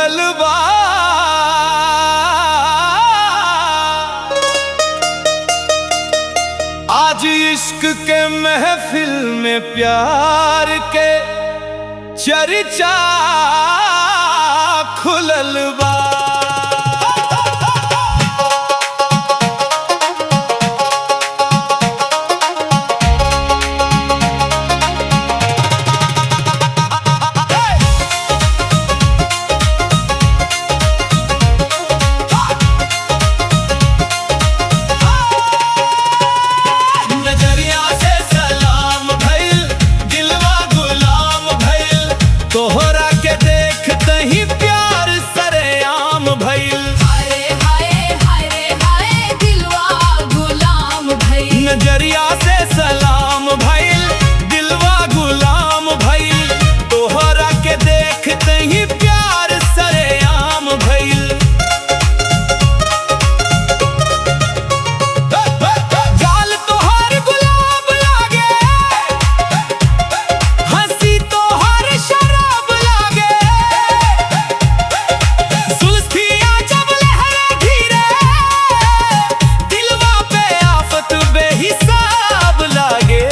खुलल बा। आज इश्क के महफिल में प्यार के चर्चा खुलल बा। तोहरा के देखते ही प्यार सरेआम भइल। हाय हाय हाय हाय दिलवा गुलाम भइल। नजरिया से सलाम भइल, दिलवा गुलाम भइल। तोहरा के देखते ही प्यार सरेआम भइल। गाल तोहर गुलाब लागे, हंसी तोहर शराब लागे। जुल्फियाँ जब लहरे धीरे, दिलवा पे आफत बेहिसाब लागे।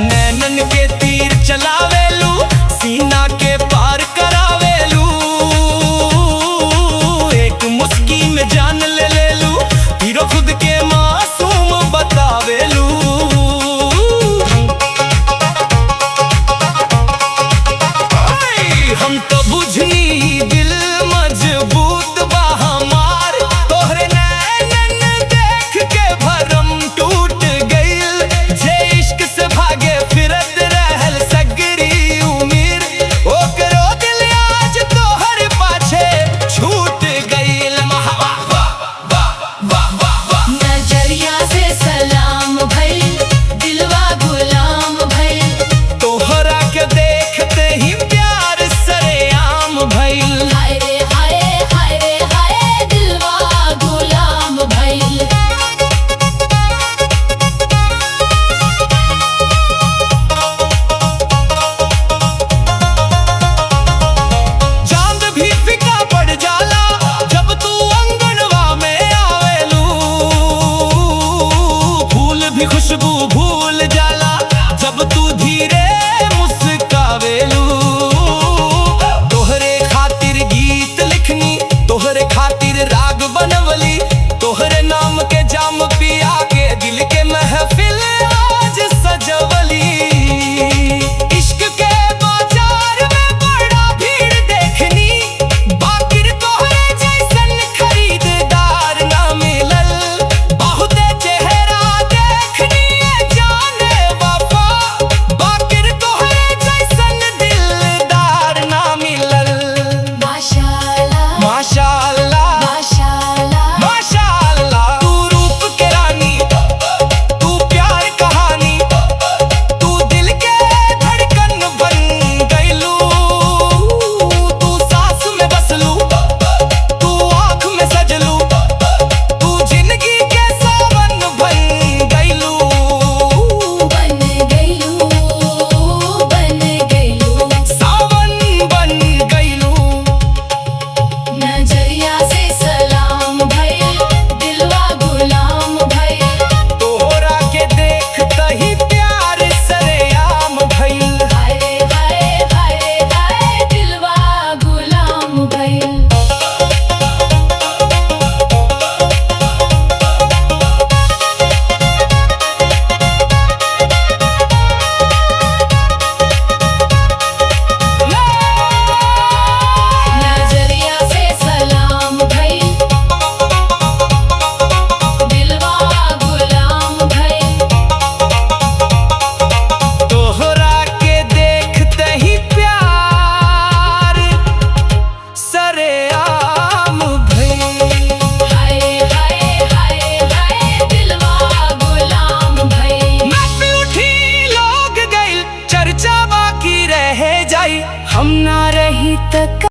नैनन के तीर चलावेलू, सीना के पार करावेलू। एक मुस्की में जान ले लेलू, हीरो खुद के मासूम बतावेलू। हम तो बुझनी दिल मजबूत बा हमार। तोहरे नैनन देख के भरम टूट गइल। जे इश्क से भागे फिरत रहल सगरी उमीर, ओकरो दिल आज तोहर पाछे छूट गइल। नजरिया से सलाम भइल, दिलवा गुलाम भइल। तोहरा के देखते ही प्यार सरेआम भइल। हाय